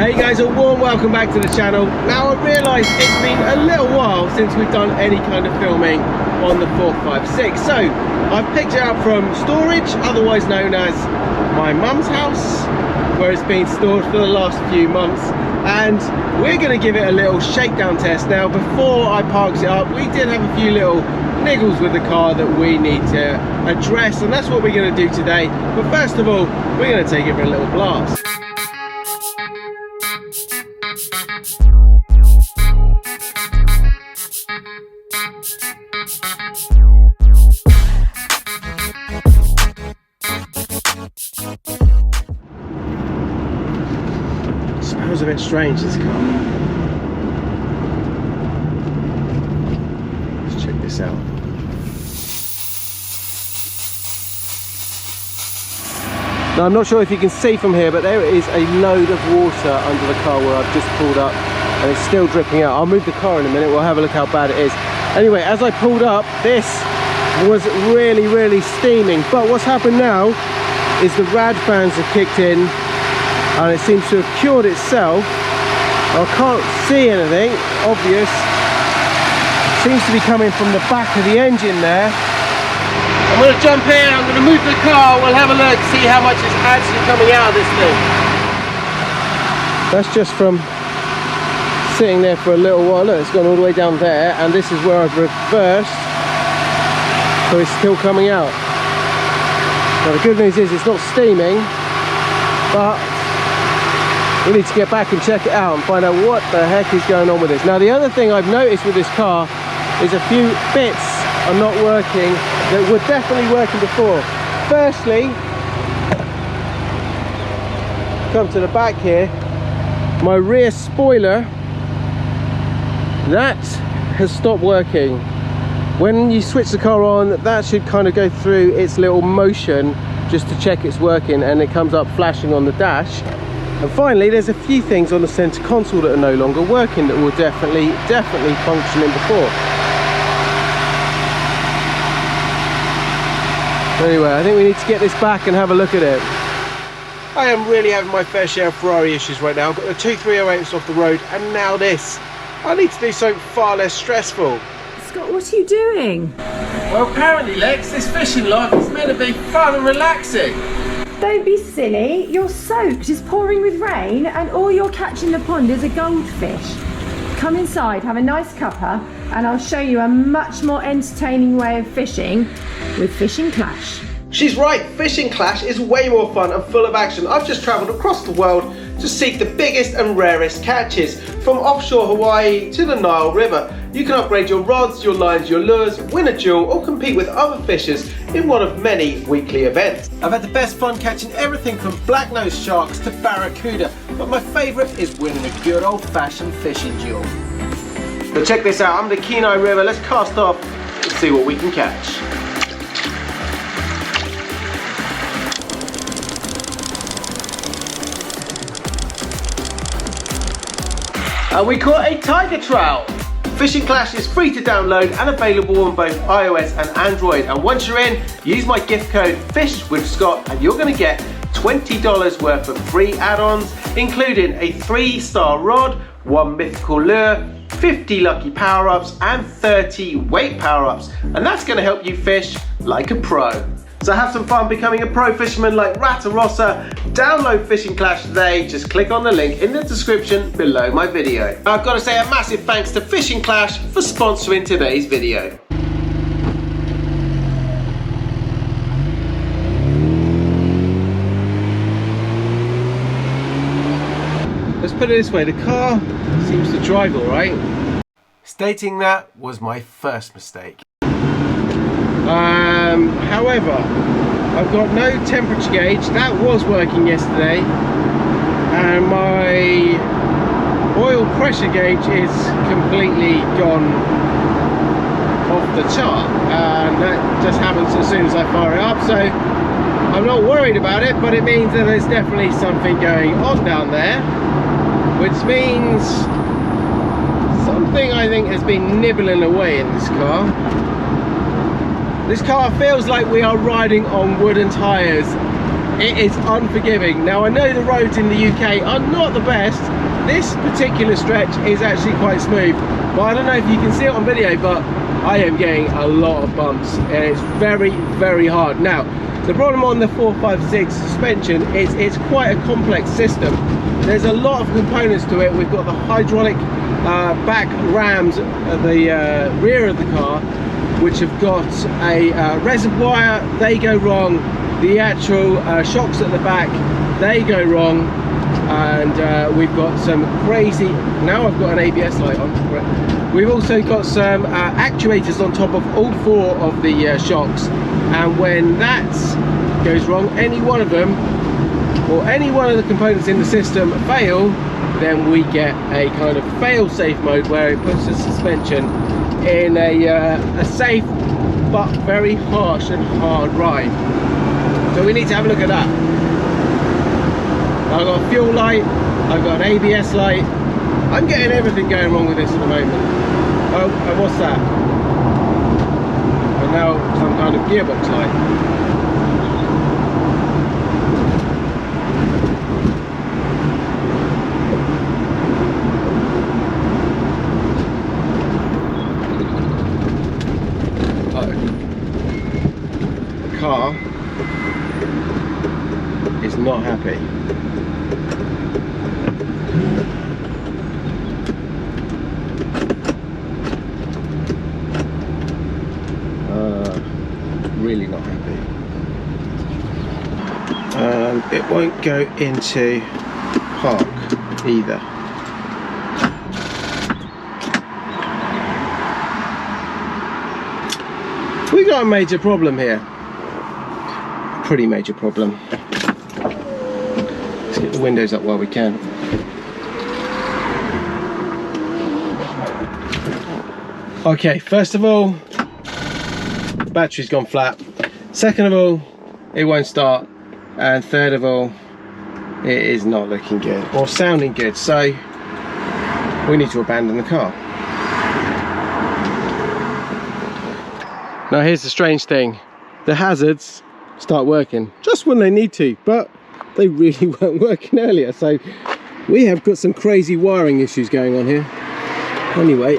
Hey guys, a warm welcome back to the channel. Now I realise it's been a little while since we've done any kind of filming on the 456. So I've picked it up from storage, otherwise known as my mum's house, where it's been stored for the last few months, and we're going to give it a little shakedown test. Now before I parked it up, we did have a few little niggles with the car that we need to address, and that's what we're going to do today. But first of all, we're going to take it for a little blast. Smells a bit strange, this car. Let's check this out. Now I'm not sure if you can see from here, but there is a load of water under the car where I've just pulled up, and it's still dripping out. I'll move the car in a minute, we'll have a look how bad it is. Anyway, as I pulled up, this was really steaming, but what's happened now is the rad fans have kicked in and it seems to have cured itself. I can't see anything obvious. It seems to be coming from the back of the engine there. I'm going to jump in, I'm going to move the car, we'll have a look, see how much is actually coming out of this thing. That's just from sitting there for a little while. Look, it's gone all the way down there, and this is where I've reversed, so it's still coming out. Now the good news is it's not steaming, but we need to get back and check it out and find out what the heck is going on with this. Now the other thing I've noticed with this car is a few bits are not working that were definitely working before. Firstly, come to the back here, my rear spoiler, that has stopped working. When you switch the car on, that should kind of go through its little motion just to check it's working, and it comes up flashing on the dash. And finally, there's a few things on the center console that are no longer working that were definitely functioning before. Anyway, I think we need to get this back and have a look at it. I am really having my fair share of Ferrari issues right now. I've got the 2 308s off the road, and now this. I need to do something far less stressful. Scott, what are you doing? Well, apparently, Lex, this fishing life is meant to be fun and relaxing. Don't be silly. You're soaked. It's pouring with rain, and all you're catching in the pond is a goldfish. Come inside, have a nice cuppa, and I'll show you a much more entertaining way of fishing with Fishing Clash. She's right, Fishing Clash is way more fun and full of action. I've just travelled across the world to seek the biggest and rarest catches, from offshore Hawaii to the Nile River. You can upgrade your rods, your lines, your lures, win a duel, or compete with other fishers in one of many weekly events. I've had the best fun catching everything from black-nosed sharks to barracuda, but my favourite is winning a good old-fashioned fishing duel. So check this out, I'm the Kenai River, let's cast off and see what we can catch. And we caught a tiger trout. Fishing Clash is free to download and available on both iOS and Android. And once you're in, use my gift code FISHWITHSCOTT and you're going to get $20 worth of free add-ons, including a 3-star rod, 1 mythical lure, 50 lucky power-ups and 30 weight power-ups. And that's going to help you fish like a pro. So have some fun becoming a pro fisherman like Ratarossa. Download Fishing Clash today. Just click on the link in the description below my video. I've got to say a massive thanks to Fishing Clash for sponsoring today's video. Let's put it this way, the car seems to drive all right. Stating that was my first mistake. However, I've got no temperature gauge. That was working yesterday, and my oil pressure gauge is completely gone off the chart, and that just happens as soon as I fire it up. So I'm not worried about it, but it means that there's definitely something going on down there, which means something I think has been nibbling away in this car. This car feels like we are riding on wooden tyres it is unforgiving. Now I know the roads in the UK are not the best. This particular stretch is actually quite smooth, but I don't know if you can see it on video, but I am getting a lot of bumps and it's very, very hard. Now the problem on the 456 suspension is it's quite a complex system. There's a lot of components to it. We've got the hydraulic back rams at the rear of the car, which have got a reservoir. They go wrong. The actual shocks at the back, they go wrong. And we've got some crazy, now I've got an ABS light on. We've also got some actuators on top of all four of the shocks, and when that goes wrong, any one of them or any one of the components in the system fail, then we get a kind of fail-safe mode where it puts the suspension in a safe but very harsh and hard ride. So we need to have a look at that. I've got a fuel light, I've got an ABS light. I'm getting everything going wrong with this at the moment. Oh, and what's that? And now some kind of gearbox light. The car is not happy. Really not happy. It won't go into park either. We got a major problem here. Pretty major problem. Let's get the windows up while we can. Okay, first of all, battery's gone flat. Second of all, it won't start. And third of all, it is not looking good or sounding good. So we need to abandon the car. Now here's the strange thing. The hazards start working just when they need to, but they really weren't working earlier. So we have got some crazy wiring issues going on here. Anyway,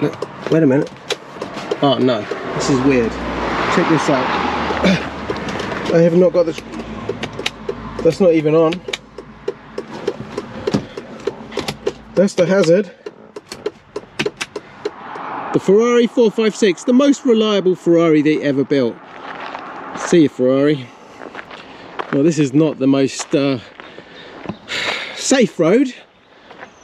look, wait a minute. Oh no, this is weird. Check this out. I have not got the... That's not even on. That's the hazard. The Ferrari 456, the most reliable Ferrari they ever built. See you, Ferrari. Well, this is not the most safe road.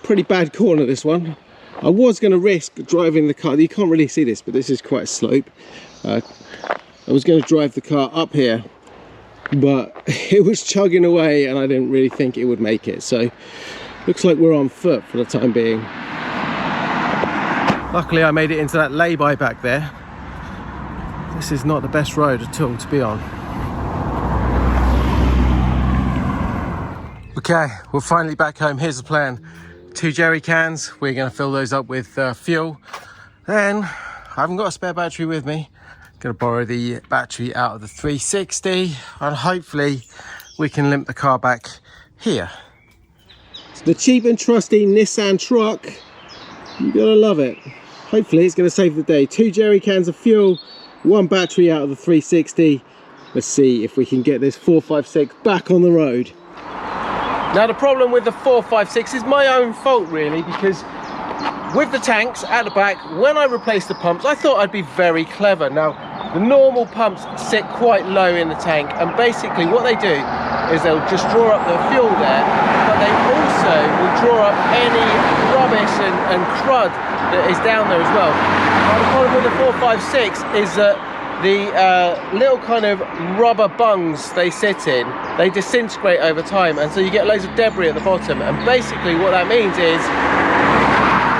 Pretty bad corner, this one. I was going to risk driving the car. You can't really see this, but this is quite a slope. I was going to drive the car up here, but it was chugging away and I didn't really think it would make it. So looks like we're on foot for the time being. Luckily I made it into that lay-by back there. This is not the best road at all to be on. Okay, we're finally back home. Here's the plan. 2 jerry cans, we're going to fill those up with fuel. Then, I haven't got a spare battery with me. Going to borrow the battery out of the 360 and hopefully we can limp the car back here. It's the cheap and trusty Nissan truck. You gotta love it. Hopefully it's going to save the day. 2 jerry cans of fuel, 1 battery out of the 360. Let's see if we can get this 456 back on the road. Now the problem with the 456 is my own fault really, because with the tanks at the back, when I replaced the pumps, I thought I'd be very clever. Now the normal pumps sit quite low in the tank, and basically what they do is they'll just draw up the fuel there, but they also will draw up any rubbish and crud that is down there as well. Now the problem with the 456 is that the little kind of rubber bungs they sit in, they disintegrate over time, and so you get loads of debris at the bottom, and basically what that means is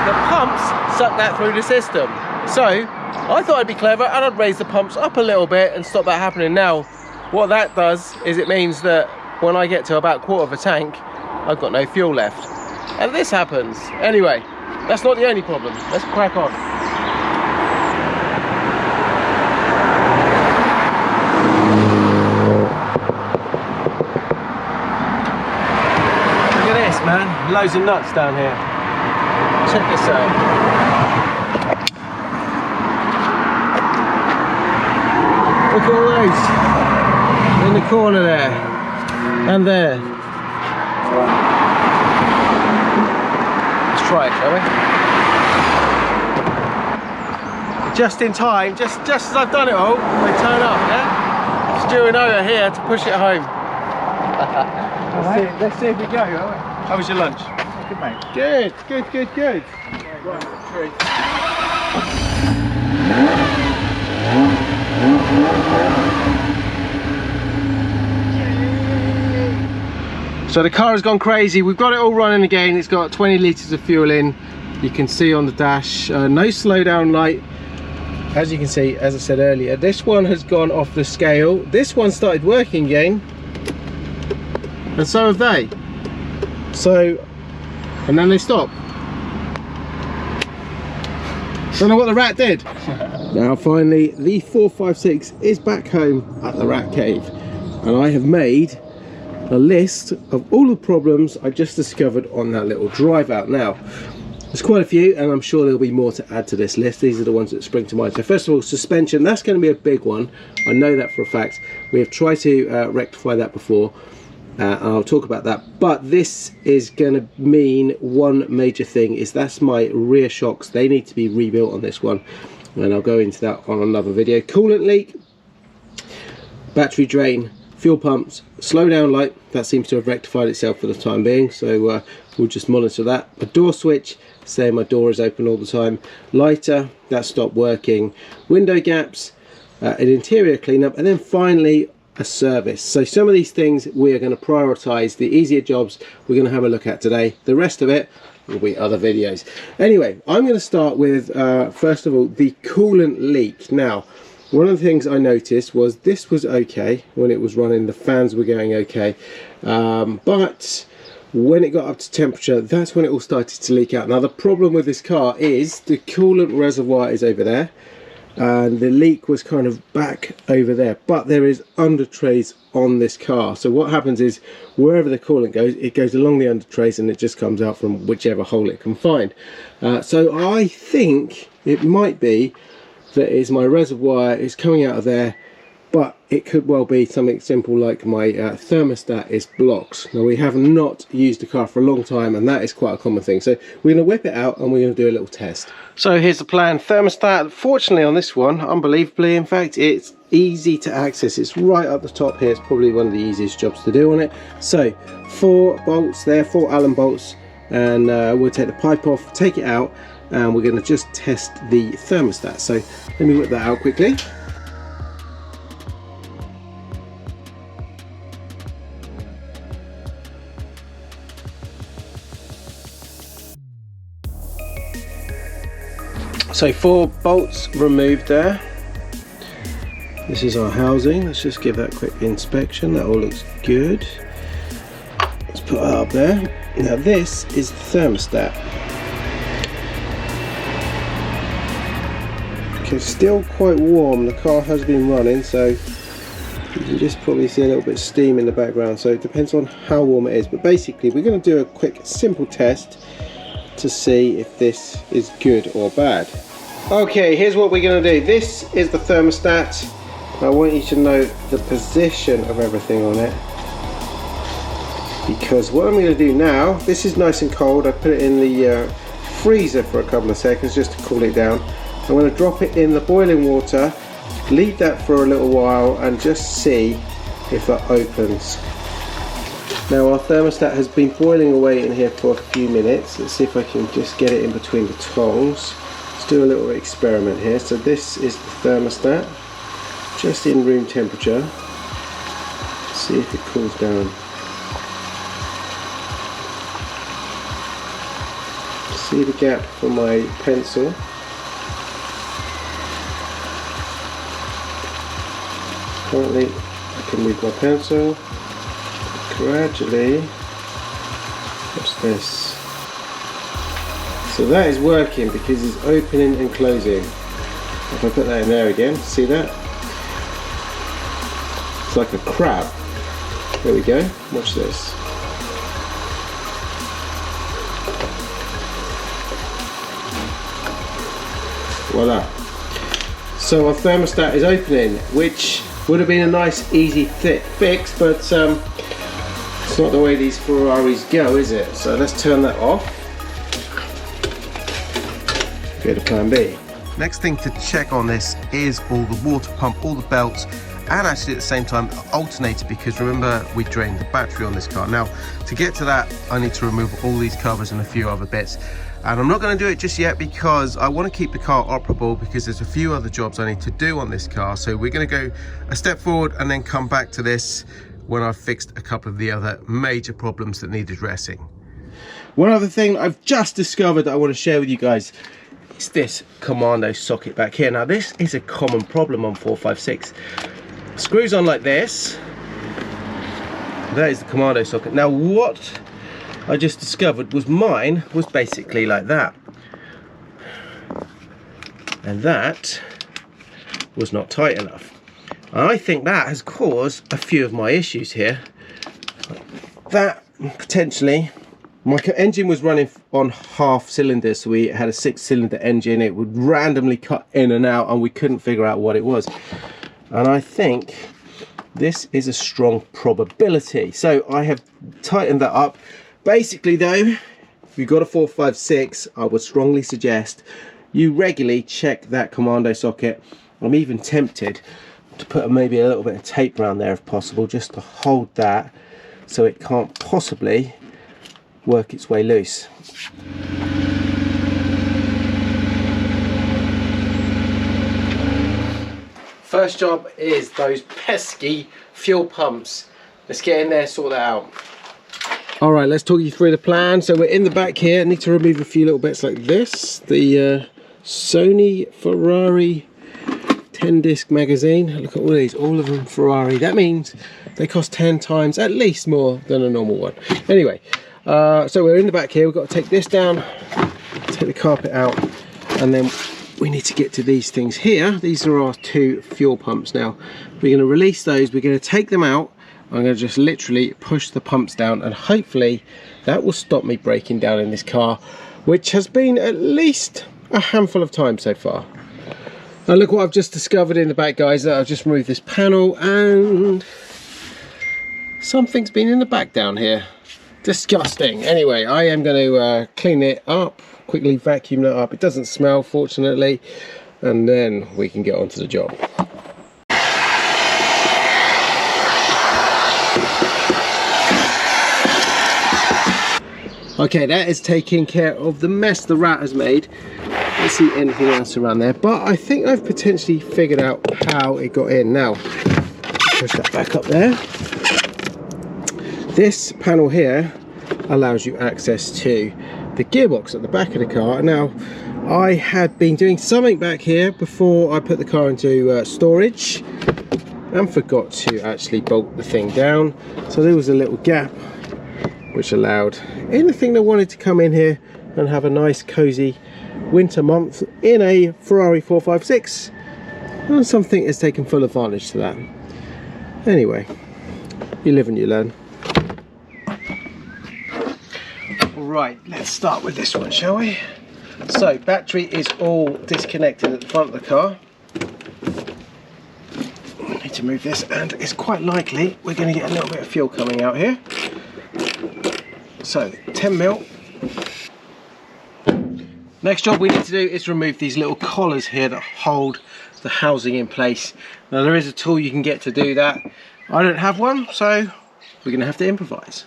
the pumps suck that through the system. So I thought I'd be clever and I'd raise the pumps up a little bit and stop that happening. Now what that does is it means that when I get to about 1/4 of a tank, I've got no fuel left, and this happens. Anyway, that's not the only problem. Let's crack on. loads of nuts down here. Check this out. Look at all those in the corner there and there. Let's try it, shall we? Just in time, just as I've done it all, they turn up, yeah? Stu and I are here to push it home. Let's see if we go, shall we? How was your lunch? Good, mate. Good. So the car has gone crazy. We've got it all running again. It's got 20 litres of fuel in. You can see on the dash, no slow down light. As you can see, as I said earlier, this one has gone off the scale. This one started working again, and so have they. So, and then they stopped. Don't know what the rat did. Now finally, the 456 is back home at the rat cave, and I have made a list of all the problems I just discovered on that little drive out. Now, there's quite a few, and I'm sure there'll be more to add to this list. These are the ones that spring to mind. So first of all, suspension. That's going to be a big one. I know that for a fact. We have tried to rectify that before, and I'll talk about that. But this is going to mean one major thing, is that's my rear shocks. They need to be rebuilt on this one, and I'll go into that on another video. Coolant leak, battery drain, fuel pumps, slow down light. That seems to have rectified itself for the time being, so we'll just monitor that. A door switch, saying my door is open all the time. Lighter, that stopped working. Window gaps, an interior cleanup, and then finally a service. So some of these things we are going to prioritize. The easier jobs we're going to have a look at today. The rest of it will be other videos. Anyway, I'm going to start with first of all the coolant leak. Now, one of the things I noticed was this was okay when it was running, the fans were going okay, but when it got up to temperature, that's when it all started to leak out. Now the problem with this car is the coolant reservoir is over there, and the leak was kind of back over there, but there is under trays on this car. So what happens is, wherever the coolant goes, it goes along the under trays and it just comes out from whichever hole it can find. So I think it might be that is my reservoir is coming out of there, but it could well be something simple like my thermostat is blocked. Now we have not used the car for a long time, and that is quite a common thing. So we're going to whip it out and we're going to do a little test. So here's the plan. Thermostat, fortunately on this one, unbelievably in fact, it's easy to access. It's right up the top here. It's probably one of the easiest jobs to do on it. So 4 bolts there, 4 Allen bolts, and we'll take the pipe off, take it out, and we're going to just test the thermostat. So let me whip that out quickly. So 4 bolts removed there. This is our housing. Let's just give that a quick inspection. That all looks good. Let's put that up there. Now this is the thermostat. It's still quite warm. The car has been running, so you can just probably see a little bit of steam in the background, so it depends on how warm it is. But basically we're going to do a quick simple test to see if this is good or bad. Okay, here's what we're going to do. This is the thermostat. I want you to note the position of everything on it, because what I'm going to do now, this is nice and cold. I put it in the freezer for a couple of seconds just to cool it down. I'm going to drop it in the boiling water, leave that for a little while, and just see if that opens. Now our thermostat has been boiling away in here for a few minutes. Let's see if I can just get it in between the tongs. Let's do a little experiment here. So this is the thermostat, just in room temperature. Let's see if it cools down. See the gap for my pencil. Currently I can move my pencil gradually. What's this? So that is working because it's opening and closing. If I put that in there again, see that? It's like a crab. There we go, watch this. Voila. So our thermostat is opening, which would have been a nice easy fix, but it's not the way these Ferraris go, is it? So let's turn that off. Go to plan B. Next thing to check on this is all the water pump, all the belts, and actually at the same time the alternator, because remember we drained the battery on this car. Now to get to that I need to remove all these covers and a few other bits, and I'm not going to do it just yet because I want to keep the car operable, because there's a few other jobs I need to do on this car. So we're going to go a step forward and then come back to this when I've fixed a couple of the other major problems that need addressing. One other thing I've just discovered that I want to share with you guys, it's this commando socket back here. Now this is a common problem on 456. Screws on like this. That is the commando socket. Now what I just discovered was mine was basically like that, and that was not tight enough. I think that has caused a few of my issues here. That potentially, my engine was running on half cylinders, so we had a 6-cylinder engine. It would randomly cut in and out and we couldn't figure out what it was, and I think this is a strong probability. So I have tightened that up. Basically though, if you've got a 456, I would strongly suggest you regularly check that commando socket. I'm even tempted to put maybe a little bit of tape around there if possible, just to hold that so it can't possibly work its way loose. First job is those pesky fuel pumps. Let's get in there, sort that out. All right, let's talk you through the plan. So we're in the back here. I need to remove a few little bits like this. The Sony Ferrari 10-disc magazine. Look at all these, all of them Ferrari. That means they cost 10 times at least more than a normal one. Anyway, so we're in the back here. We've got to take this down, take the carpet out, and then we need to get to these things here. These are our 2 fuel pumps. Now we're going to release those. We're going to take them out. I'm going to just literally push the pumps down, and hopefully that will stop me breaking down in this car, which has been at least a handful of times so far. Now look what I've just discovered in the back, guys. I've just removed this panel and something's been in the back down here. Disgusting. Anyway, I am going to clean it up, quickly vacuum that up. It doesn't smell, fortunately, and then we can get on to the job. Okay, that is taking care of the mess the rat has made. Let's see anything else around there, but I think I've potentially figured out how it got in. Now, push that back up there. This panel here allows you access to the gearbox at the back of the car. Now, I had been doing something back here before I put the car into storage and forgot to actually bolt the thing down. So there was a little gap which allowed anything that wanted to come in here and have a nice cozy winter month in a Ferrari 456, and something has taken full advantage to that. Anyway, you live and you learn. Right, let's start with this one, shall we? So battery is all disconnected at the front of the car. I need to move this, and it's quite likely we're going to get a little bit of fuel coming out here. So 10 mil. Next job we need to do is remove these little collars here that hold the housing in place. Now there is a tool you can get to do that. I don't have one, so we're going to have to improvise.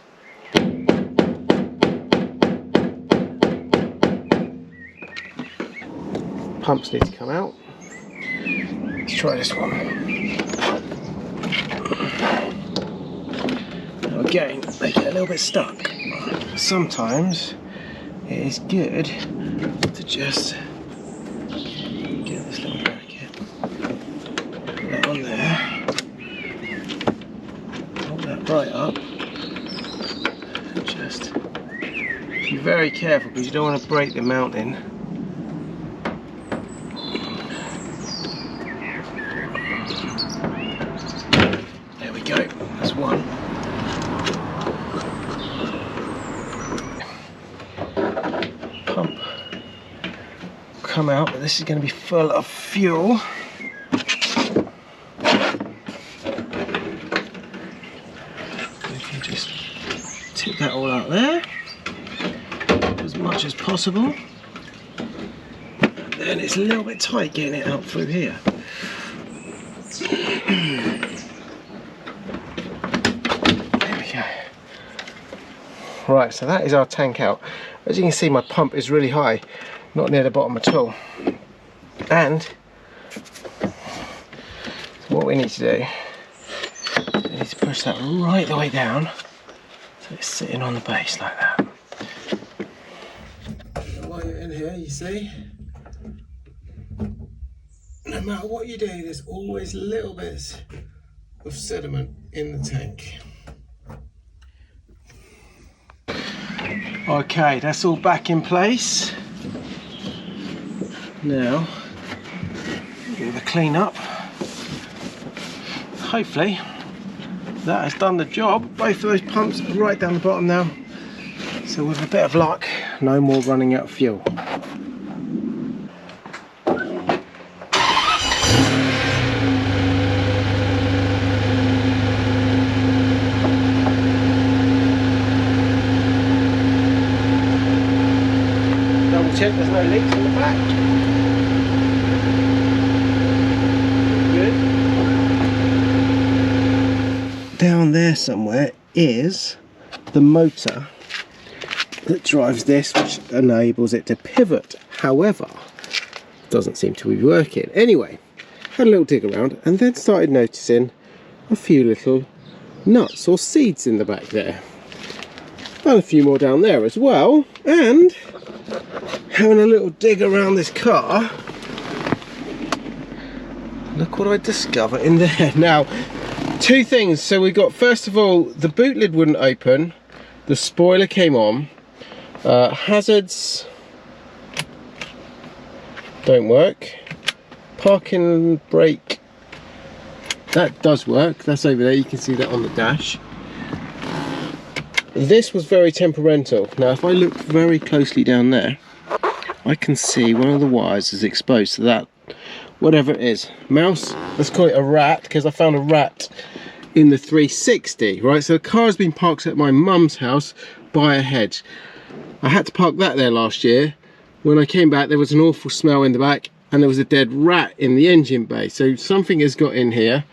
Pumps need to come out. Let's try this one. Now again, they get a little bit stuck. Sometimes it is good to just get this little bracket, put that on there, hold that right up, and just be very careful because you don't want to break the mounting. There we go, that's one. come out, but this is going to be full of fuel. If you just tip that all out there as much as possible. And it's a little bit tight getting it out through here. There we go. Right, so that is our tank out. As you can see, my pump is really high, not near the bottom at all. And what we need to do, we need to push that right the way down so it's sitting on the base like that. And while you're in here, you see, no matter what you do, there's always little bits of sediment in the tank. Okay, that's all back in place. Now, give it a clean up. Hopefully, that has done the job. Both of those pumps are right down the bottom now. So with a bit of luck, no more running out of fuel. Check there's no leaks in the back. Good. Down there somewhere is the motor that drives this, which enables it to pivot. However, it doesn't seem to be working. Anyway, had a little dig around and then started noticing a few little nuts or seeds in the back there. And a few more down there as well. And having a little dig around this car, look what I discovered in there. Now, two things. So we got, first of all, the boot lid wouldn't open, the spoiler came on, hazards don't work, parking brake, that does work, that's over there, you can see that on the dash. This was very temperamental. Now if I look very closely down there, I can see one of the wires is exposed to that, whatever it is. Mouse, let's call it a rat, because I found a rat in the 360, right? So the car has been parked at my mum's house by a hedge. I had to park that there last year. When I came back, there was an awful smell in the back, and there was a dead rat in the engine bay. So something has got in here,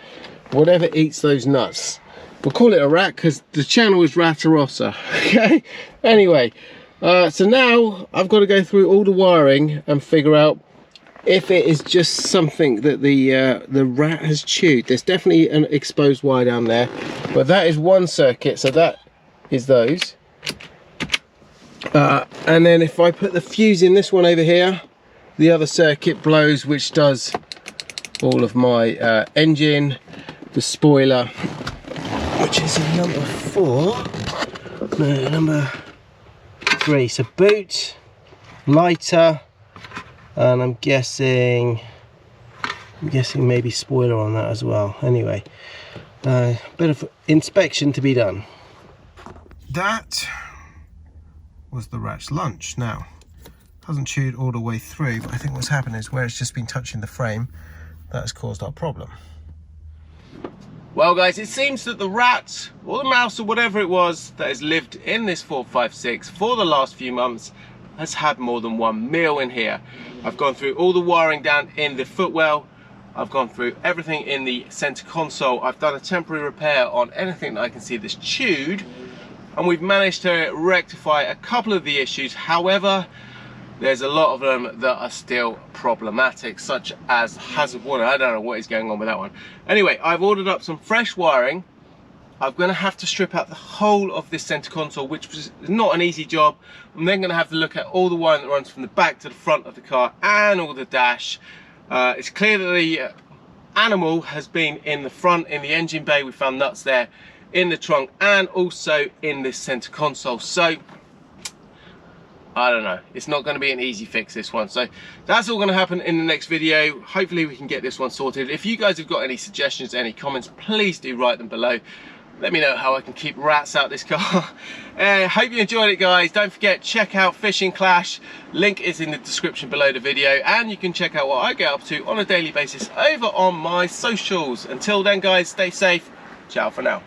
whatever eats those nuts. We'll call it a rat because the channel is Ratarossa. Okay, anyway, so now I've got to go through all the wiring and figure out if it is just something that the rat has chewed. There's definitely an exposed wire down there, but that is one circuit, so that is those. And then if I put the fuse in this one over here, the other circuit blows, which does all of my engine, the spoiler, which is in number 4, no, number 3, so boot, lighter, and I'm guessing maybe spoiler on that as well. Anyway, bit of inspection to be done. That was the rat's lunch. Now, hasn't chewed all the way through, but I think what's happened is where it's just been touching the frame, that has caused our problem. Well guys, it seems that the rat, or the mouse, or whatever it was that has lived in this 456 for the last few months has had more than one meal in here. I've gone through all the wiring down in the footwell, I've gone through everything in the center console, I've done a temporary repair on anything that I can see that's chewed, and we've managed to rectify a couple of the issues. However, there's a lot of them that are still problematic, such as hazard warning. I don't know what is going on with that one. Anyway, I've ordered up some fresh wiring. I'm going to have to strip out the whole of this center console, which is not an easy job. I'm then going to have to look at all the wiring that runs from the back to the front of the car and all the dash. It's clear that the animal has been in the front, in the engine bay. We found nuts there, in the trunk, and also in this center console. So I don't know, it's not going to be an easy fix, this one. So that's all going to happen in the next video. Hopefully we can get this one sorted. If you guys have got any suggestions, any comments, please do write them below. let me know how I can keep rats out this car. Hope you enjoyed it, guys. Don't forget, check out Fishing Clash. Link is in the description below the video, and you can check out what I get up to on a daily basis over on my socials. Until then, guys, stay safe. Ciao for now.